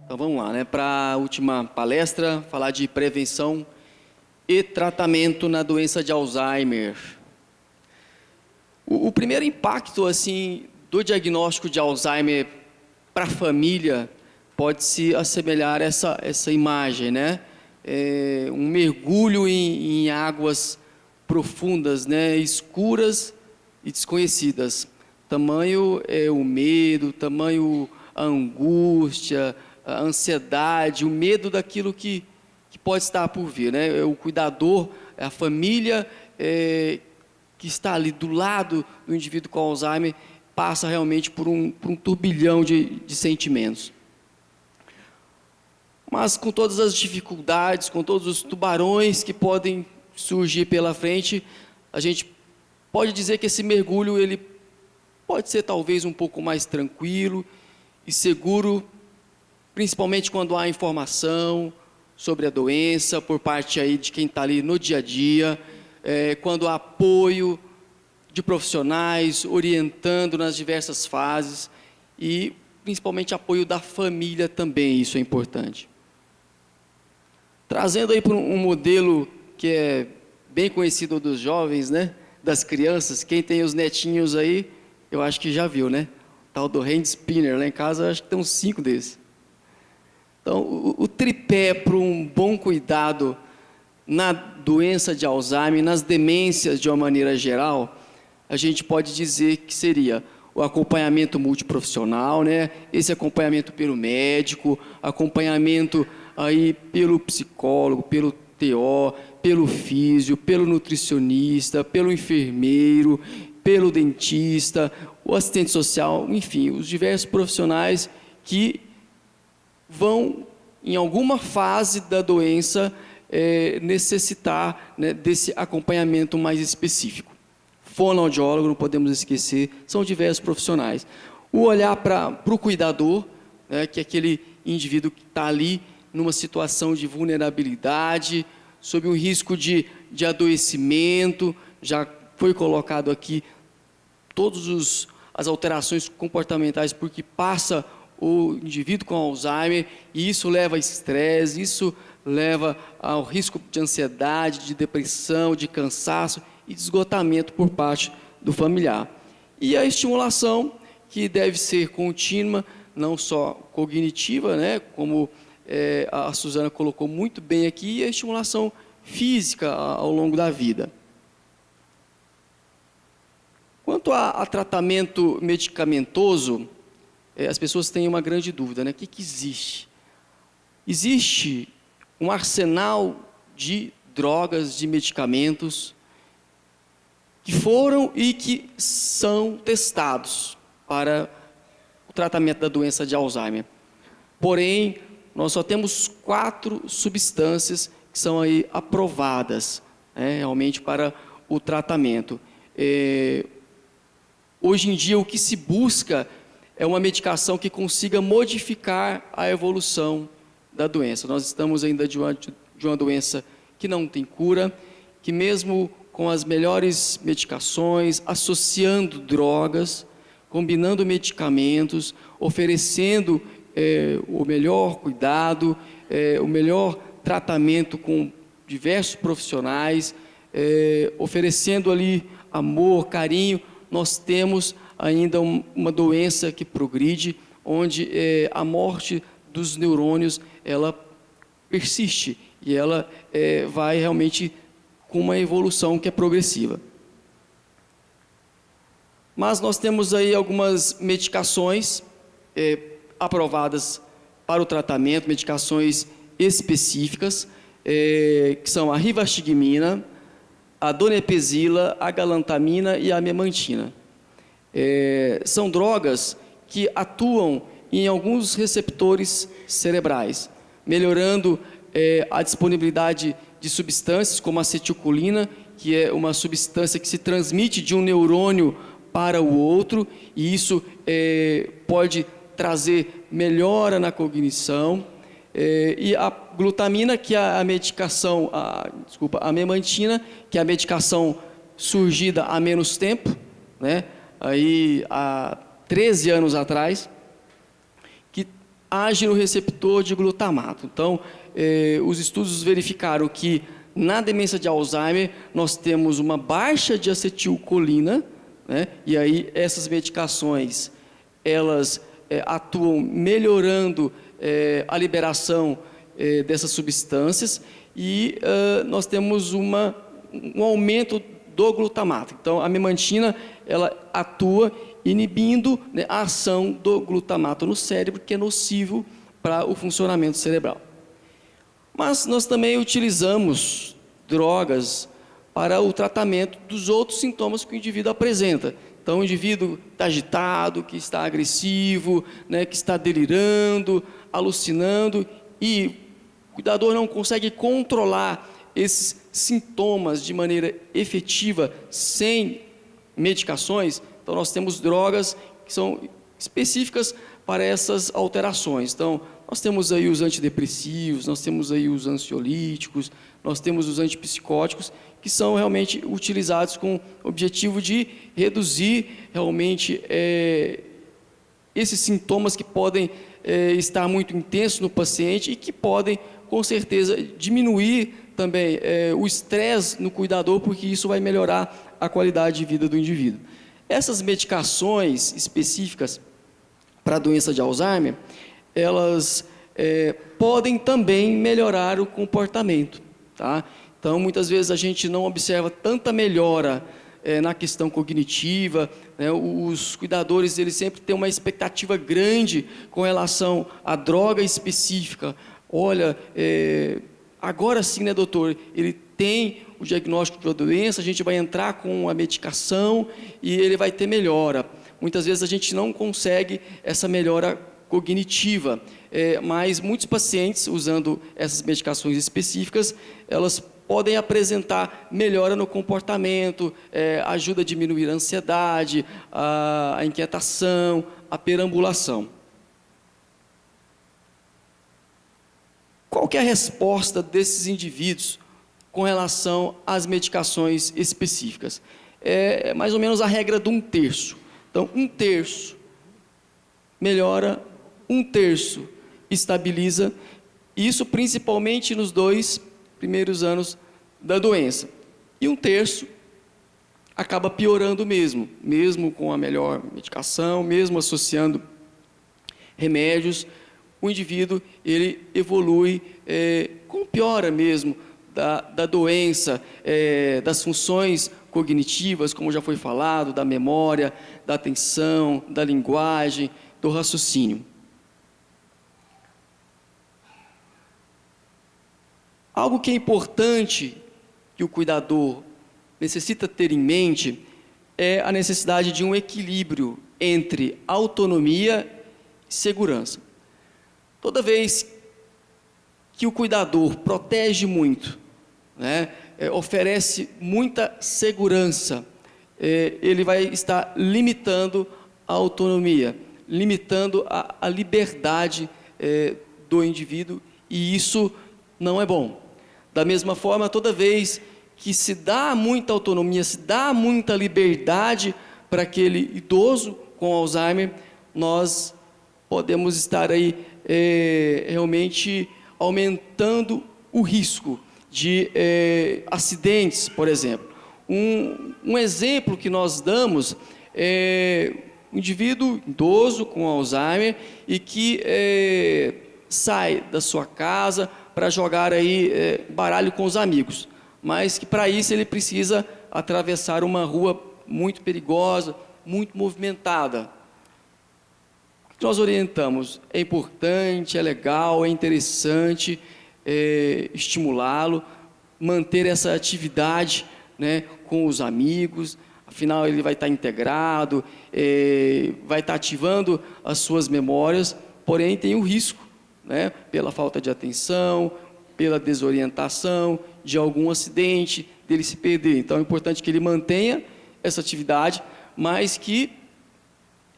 Então vamos lá, né? Para a última palestra, falar de prevenção e tratamento na doença de Alzheimer. O primeiro impacto assim do diagnóstico de Alzheimer para a família pode se assemelhar a essa imagem, né? Um mergulho em águas profundas, né? Escuras e desconhecidas. Tamanho o medo, tamanho a angústia, a ansiedade, o medo daquilo que pode estar por vir, né? O cuidador, a família que está ali do lado do indivíduo com Alzheimer passa realmente por um turbilhão de sentimentos. Mas com todas as dificuldades, com todos os tubarões que podem surgir pela frente, a gente pode dizer que esse mergulho ele pode ser talvez um pouco mais tranquilo e seguro, principalmente quando há informação sobre a doença por parte aí de quem está ali no dia a dia, quando há apoio de profissionais orientando nas diversas fases e principalmente apoio da família também, isso é importante. Trazendo aí para um modelo que é bem conhecido dos jovens, né? Das crianças, quem tem os netinhos aí, eu acho que já viu, né? O tal do hand spinner, lá em casa acho que tem uns 5 desses. Então, o tripé para um bom cuidado na doença de Alzheimer, nas demências de uma maneira geral, a gente pode dizer que seria o acompanhamento multiprofissional, né? Esse acompanhamento pelo médico, acompanhamento aí pelo psicólogo, pelo TO, pelo físio, pelo nutricionista, pelo enfermeiro, pelo dentista, o assistente social, enfim, os diversos profissionais que vão, em alguma fase da doença, necessitar, né, desse acompanhamento mais específico. Fonoaudiólogo, não podemos esquecer, são diversos profissionais. O olhar para o cuidador, né, que é aquele indivíduo que está ali numa situação de vulnerabilidade, sob um risco de adoecimento, já foi colocado aqui todas as alterações comportamentais porque passa o indivíduo com Alzheimer, e isso leva a estresse, isso leva ao risco de ansiedade, de depressão, de cansaço e de esgotamento por parte do familiar. E a estimulação, que deve ser contínua, não só cognitiva, né, como a Suzana colocou muito bem aqui, e a estimulação física ao longo da vida. Quanto a tratamento medicamentoso, as pessoas têm uma grande dúvida, né? O que existe? Existe um arsenal de drogas, de medicamentos que foram e que são testados para o tratamento da doença de Alzheimer. Porém, nós só temos 4 substâncias que são aí aprovadas, né, realmente para o tratamento. Hoje em dia, o que se busca é uma medicação que consiga modificar a evolução da doença. Nós estamos ainda diante de uma doença que não tem cura, que mesmo com as melhores medicações, associando drogas, combinando medicamentos, oferecendo o melhor cuidado, o melhor tratamento com diversos profissionais, oferecendo ali amor, carinho, nós temos ainda uma doença que progride, onde a morte dos neurônios, ela persiste e ela vai realmente com uma evolução que é progressiva. Mas nós temos aí algumas medicações aprovadas para o tratamento, medicações específicas, que são a rivastigmina, a donepezila, a galantamina e a memantina. São drogas que atuam em alguns receptores cerebrais, melhorando a disponibilidade de substâncias como a acetilcolina, que é uma substância que se transmite de um neurônio para o outro, e isso pode trazer melhora na cognição, e a glutamina, que é a medicação, a memantina, que é a medicação surgida há menos tempo, né? Aí há 13 anos atrás, que age no receptor de glutamato. Então, os estudos verificaram que na demência de Alzheimer nós temos uma baixa de acetilcolina, né? E aí essas medicações, elas atuam melhorando a liberação dessas substâncias e nós temos um aumento do glutamato. Então, a memantina, ela atua inibindo, né, a ação do glutamato no cérebro, que é nocivo para o funcionamento cerebral. Mas nós também utilizamos drogas para o tratamento dos outros sintomas que o indivíduo apresenta. Então, o indivíduo está agitado, que está agressivo, né, que está delirando, alucinando, e o cuidador não consegue controlar esses sintomas de maneira efetiva, sem medicações. Então, nós temos drogas que são específicas para essas alterações. Então, nós temos aí os antidepressivos, nós temos aí os ansiolíticos, nós temos os antipsicóticos, que são realmente utilizados com o objetivo de reduzir realmente esses sintomas que podem estar muito intensos no paciente e que podem, com certeza, diminuir também o estresse no cuidador, porque isso vai melhorar a qualidade de vida do indivíduo. Essas medicações específicas para a doença de Alzheimer, elas podem também melhorar o comportamento, tá? Então, muitas vezes a gente não observa tanta melhora na questão cognitiva, né? Os cuidadores, eles sempre têm uma expectativa grande com relação à droga específica. Olha, agora sim, né, doutor, ele tem o diagnóstico de uma doença, a gente vai entrar com a medicação e ele vai ter melhora. Muitas vezes a gente não consegue essa melhora cognitiva, mas muitos pacientes, usando essas medicações específicas, elas podem apresentar melhora no comportamento, ajuda a diminuir a ansiedade, a inquietação, a perambulação. Qual que é a resposta desses indivíduos com relação às medicações específicas? É mais ou menos a regra de 1/3. Então, 1/3 melhora, 1/3 estabiliza, isso principalmente nos 2 primeiros anos da doença. E 1/3 acaba piorando mesmo com a melhor medicação, mesmo associando remédios, o indivíduo ele evolui com piora mesmo da doença, das funções cognitivas, como já foi falado, da memória, da atenção, da linguagem, do raciocínio. Algo que é importante que o cuidador necessita ter em mente é a necessidade de um equilíbrio entre autonomia e segurança. Toda vez que o cuidador protege muito, né, oferece muita segurança, ele vai estar limitando a autonomia, limitando a liberdade do indivíduo, e isso não é bom. Da mesma forma, toda vez que se dá muita autonomia, se dá muita liberdade para aquele idoso com Alzheimer, nós podemos estar aí realmente aumentando o risco de acidentes, por exemplo. Um exemplo que nós damos é um indivíduo idoso com Alzheimer e que sai da sua casa para jogar aí baralho com os amigos, mas que para isso ele precisa atravessar uma rua muito perigosa, muito movimentada. O que nós orientamos? É importante, é legal, é interessante estimulá-lo, manter essa atividade, né, com os amigos, afinal ele vai estar integrado, vai estar ativando as suas memórias, porém tem o risco, né, pela falta de atenção, pela desorientação, de algum acidente, dele se perder. Então é importante que ele mantenha essa atividade, mas que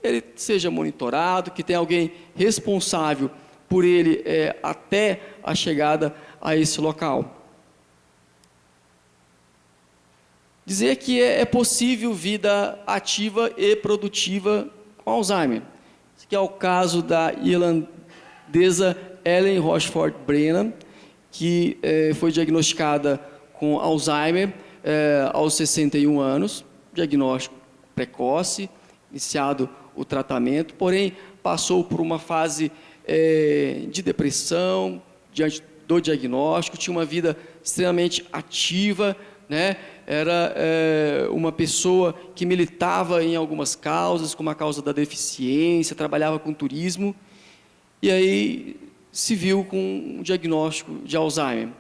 ele seja monitorado, que tenha alguém responsável por ele até a chegada a esse local. Dizer que é possível vida ativa e produtiva com Alzheimer. Esse aqui é o caso da irlandesa Ellen Rochford Brennan, que foi diagnosticada com Alzheimer aos 61 anos, diagnóstico precoce, iniciado o tratamento, porém passou por uma fase de depressão diante do diagnóstico, tinha uma vida extremamente ativa, né? Era uma pessoa que militava em algumas causas, como a causa da deficiência, trabalhava com turismo, e aí se viu com um diagnóstico de Alzheimer.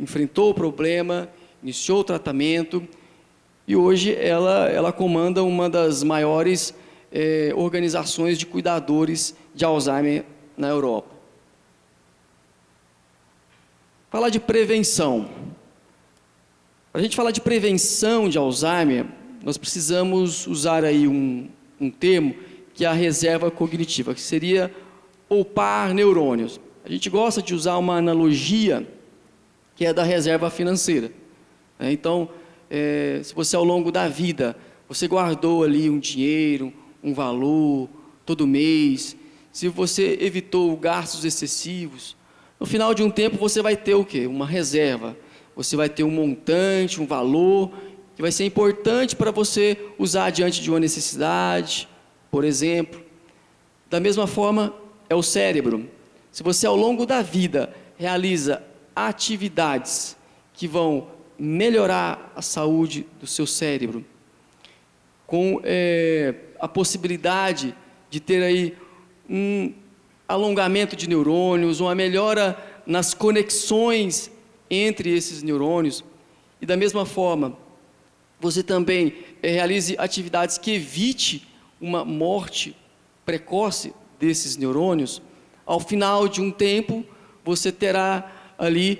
Enfrentou o problema, iniciou o tratamento, e hoje ela comanda uma das maiores organizações de cuidadores de Alzheimer na Europa. Falar de prevenção. Para a gente falar de prevenção de Alzheimer, nós precisamos usar aí um termo que é a reserva cognitiva, que seria poupar neurônios. A gente gosta de usar uma analogia que é da reserva financeira. Então, se você ao longo da vida, você guardou ali um dinheiro, um valor, todo mês, se você evitou gastos excessivos, no final de um tempo você vai ter o quê? Uma reserva. Você vai ter um montante, um valor, que vai ser importante para você usar diante de uma necessidade, por exemplo. Da mesma forma, é o cérebro. Se você ao longo da vida realiza atividades que vão melhorar a saúde do seu cérebro, com a possibilidade de ter aí um alongamento de neurônios, uma melhora nas conexões entre esses neurônios, e da mesma forma, você também realize atividades que evite uma morte precoce desses neurônios, ao final de um tempo, você terá ali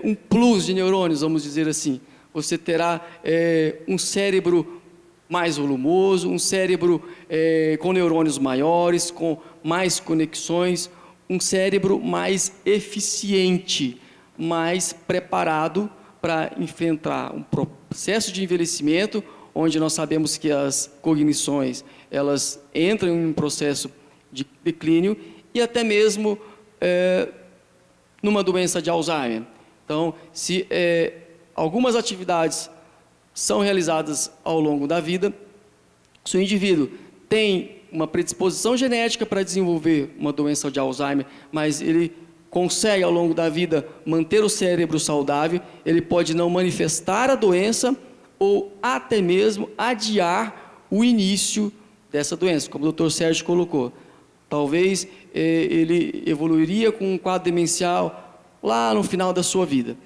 um plus de neurônios, vamos dizer assim. Você terá um cérebro mais volumoso, um cérebro com neurônios maiores, com mais conexões, um cérebro mais eficiente, mais preparado para enfrentar um processo de envelhecimento, onde nós sabemos que as cognições, elas entram em um processo de declínio, e até mesmo numa doença de Alzheimer. Então, se algumas atividades são realizadas ao longo da vida, se o indivíduo tem uma predisposição genética para desenvolver uma doença de Alzheimer, mas ele consegue ao longo da vida manter o cérebro saudável, ele pode não manifestar a doença ou até mesmo adiar o início dessa doença, como o Dr. Sérgio colocou. Talvez ele evoluiria com um quadro demencial lá no final da sua vida.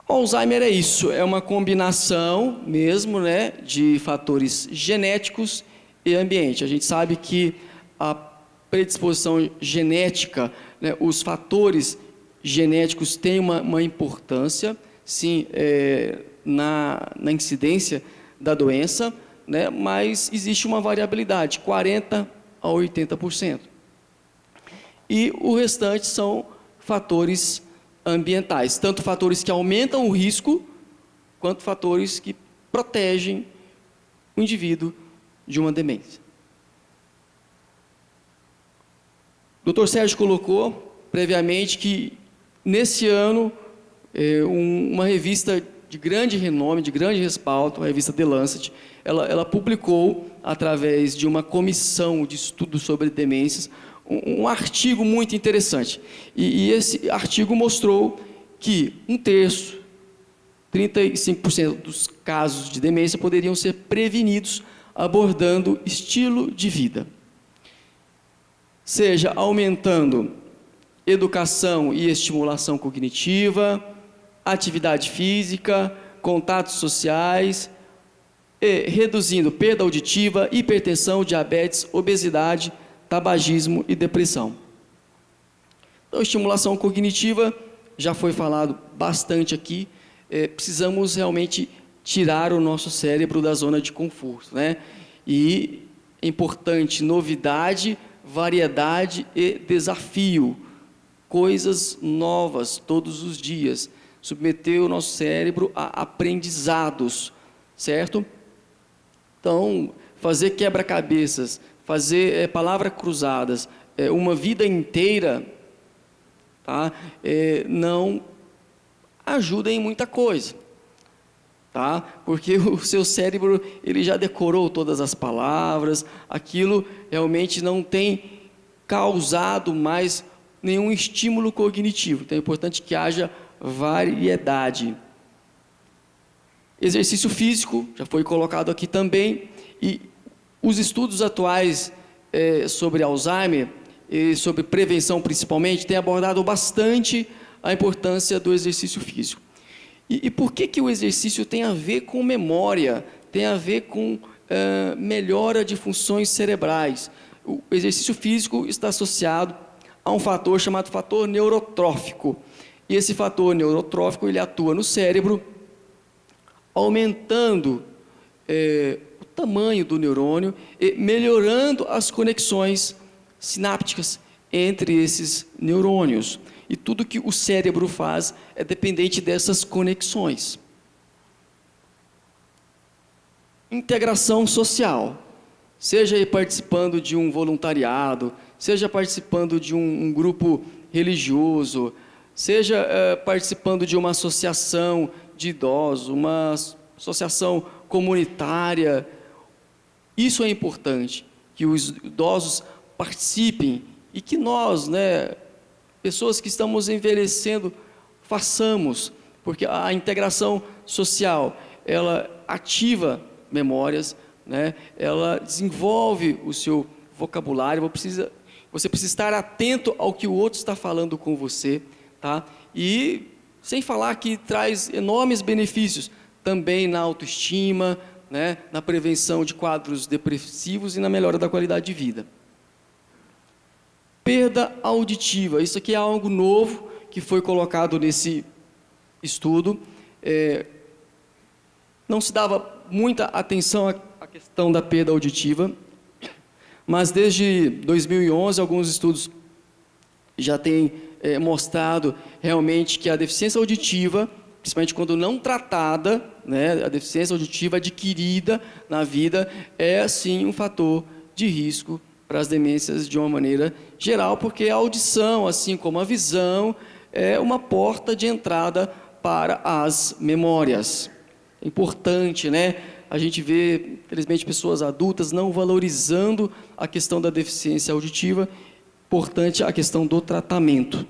Alzheimer é isso, é uma combinação mesmo, né, de fatores genéticos e ambiente. A gente sabe que a predisposição genética, né, os fatores genéticos têm uma importância, sim, na incidência da doença, né, mas existe uma variabilidade, 40% a 80%. E o restante são fatores ambientais, tanto fatores que aumentam o risco, quanto fatores que protegem o indivíduo de uma demência. O Dr. Sérgio colocou previamente que nesse ano uma revista de grande renome, de grande respaldo, a revista The Lancet, ela publicou, através de uma comissão de estudo sobre demências, um artigo muito interessante. E esse artigo mostrou que 1/3, 35% dos casos de demência poderiam ser prevenidos abordando estilo de vida. Seja aumentando educação e estimulação cognitiva, atividade física, contatos sociais, e reduzindo perda auditiva, hipertensão, diabetes, obesidade, tabagismo e depressão. Então, estimulação cognitiva, já foi falado bastante aqui, precisamos realmente tirar o nosso cérebro da zona de conforto, né? E é importante novidade, variedade e desafio, coisas novas todos os dias, submeter o nosso cérebro a aprendizados, certo? Então, fazer quebra-cabeças, fazer palavras cruzadas, uma vida inteira, tá? Não ajuda em muita coisa, tá? Porque o seu cérebro ele já decorou todas as palavras, aquilo realmente não tem causado mais nenhum estímulo cognitivo. Então é importante que haja variedade. Exercício físico, já foi colocado aqui também, e os estudos atuais sobre Alzheimer, e sobre prevenção principalmente, têm abordado bastante a importância do exercício físico. E por que o exercício tem a ver com memória, tem a ver com melhora de funções cerebrais? O exercício físico está associado a um fator chamado fator neurotrófico. E esse fator neurotrófico ele atua no cérebro, aumentando o tamanho do neurônio e melhorando as conexões sinápticas entre esses neurônios. E tudo que o cérebro faz é dependente dessas conexões. Integração social. Seja aí participando de um voluntariado, seja participando de um grupo religioso, seja participando de uma associação de idosos, uma associação comunitária. Isso é importante, que os idosos participem e que nós, pessoas que estamos envelhecendo, façamos, porque a integração social, ela ativa memórias, ela desenvolve o seu vocabulário, você precisa estar atento ao que o outro está falando com você, tá? E sem falar que traz enormes benefícios também na autoestima, na prevenção de quadros depressivos e na melhora da qualidade de vida. Perda auditiva, isso aqui é algo novo que foi colocado nesse estudo. Não se dava muita atenção à questão da perda auditiva, mas desde 2011 alguns estudos já têm mostrado realmente que a deficiência auditiva, principalmente quando não tratada, a deficiência auditiva adquirida na vida é sim um fator de risco para as demências de uma maneira geral, porque a audição, assim como a visão, é uma porta de entrada para as memórias. É importante, a gente vê, infelizmente, pessoas adultas não valorizando a questão da deficiência auditiva, importante a questão do tratamento.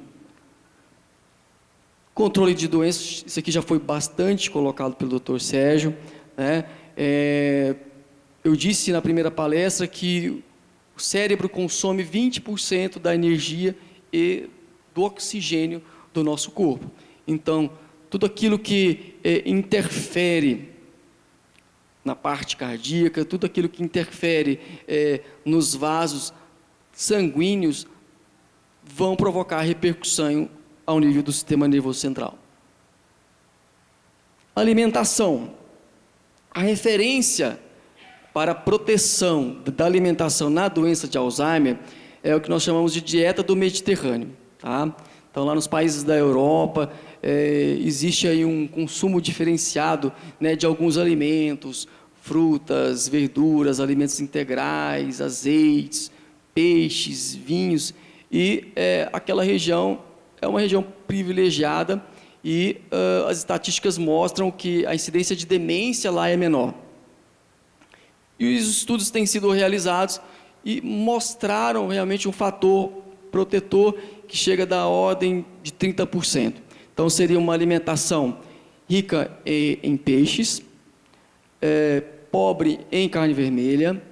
Controle de doenças, isso aqui já foi bastante colocado pelo Dr. Sérgio, eu disse na primeira palestra que o cérebro consome 20% da energia e do oxigênio do nosso corpo. Então, tudo aquilo que interfere na parte cardíaca, tudo aquilo que interfere nos vasos sanguíneos, vão provocar repercussão ao nível do sistema nervoso central. Alimentação. A referência para a proteção da alimentação na doença de Alzheimer é o que nós chamamos de dieta do Mediterrâneo. Tá? Então, lá nos países da Europa, existe aí um consumo diferenciado de alguns alimentos, frutas, verduras, alimentos integrais, azeites, peixes, vinhos, e aquela região é uma região privilegiada e as estatísticas mostram que a incidência de demência lá é menor. E os estudos têm sido realizados e mostraram realmente um fator protetor que chega da ordem de 30%. Então, seria uma alimentação rica em peixes, pobre em carne vermelha,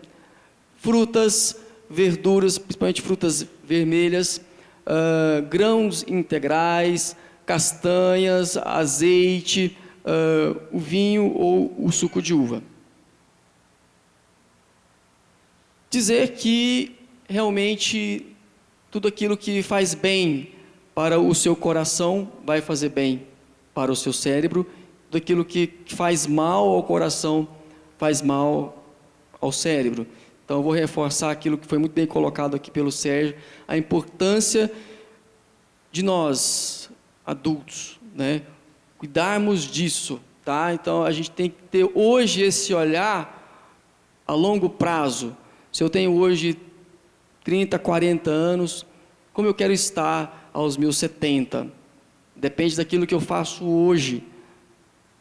frutas, verduras, principalmente frutas vermelhas, grãos integrais, castanhas, azeite, o vinho ou o suco de uva. Dizer que realmente tudo aquilo que faz bem para o seu coração vai fazer bem para o seu cérebro, tudo aquilo que faz mal ao coração faz mal ao cérebro. Então, eu vou reforçar aquilo que foi muito bem colocado aqui pelo Sérgio, a importância de nós, adultos, cuidarmos disso, tá? Então, a gente tem que ter hoje esse olhar a longo prazo. Se eu tenho hoje 30, 40 anos, como eu quero estar aos meus 70? Depende daquilo que eu faço hoje,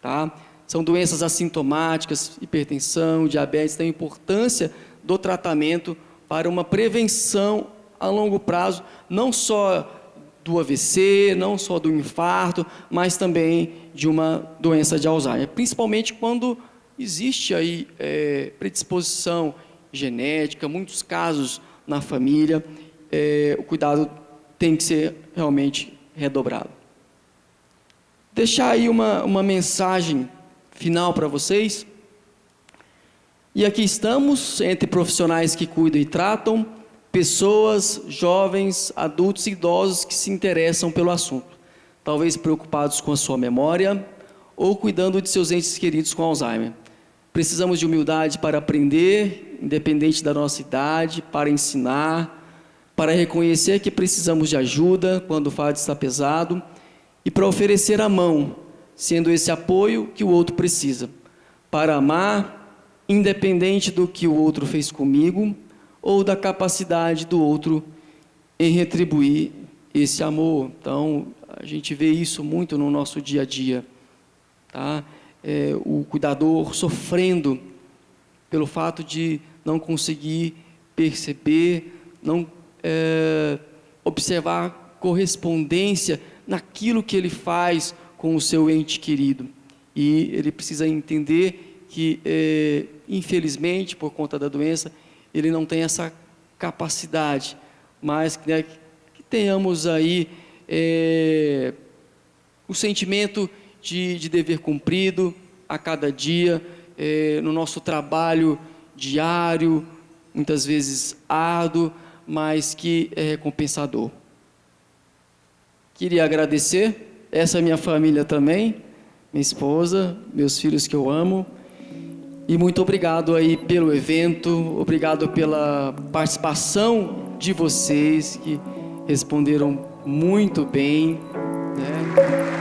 tá? São doenças assintomáticas, hipertensão, diabetes, tem importância do tratamento para uma prevenção a longo prazo, não só do AVC, não só do infarto, mas também de uma doença de Alzheimer, principalmente quando existe aí predisposição genética, muitos casos na família, o cuidado tem que ser realmente redobrado. Deixar aí uma mensagem final para vocês. E aqui estamos, entre profissionais que cuidam e tratam, pessoas, jovens, adultos e idosos que se interessam pelo assunto, talvez preocupados com a sua memória ou cuidando de seus entes queridos com Alzheimer. Precisamos de humildade para aprender, independente da nossa idade, para ensinar, para reconhecer que precisamos de ajuda quando o fardo está pesado e para oferecer a mão, sendo esse apoio que o outro precisa, para amar, independente do que o outro fez comigo ou da capacidade do outro em retribuir esse amor. Então, a gente vê isso muito no nosso dia a dia, tá? O cuidador sofrendo pelo fato de não conseguir perceber, não observar correspondência naquilo que ele faz com o seu ente querido. E ele precisa entender que, infelizmente, por conta da doença, ele não tem essa capacidade, mas que tenhamos aí o sentimento de dever cumprido a cada dia, no nosso trabalho diário, muitas vezes árduo, mas que é recompensador. Queria agradecer, essa é minha família também, minha esposa, meus filhos que eu amo, e muito obrigado aí pelo evento, obrigado pela participação de vocês, que responderam muito bem, né?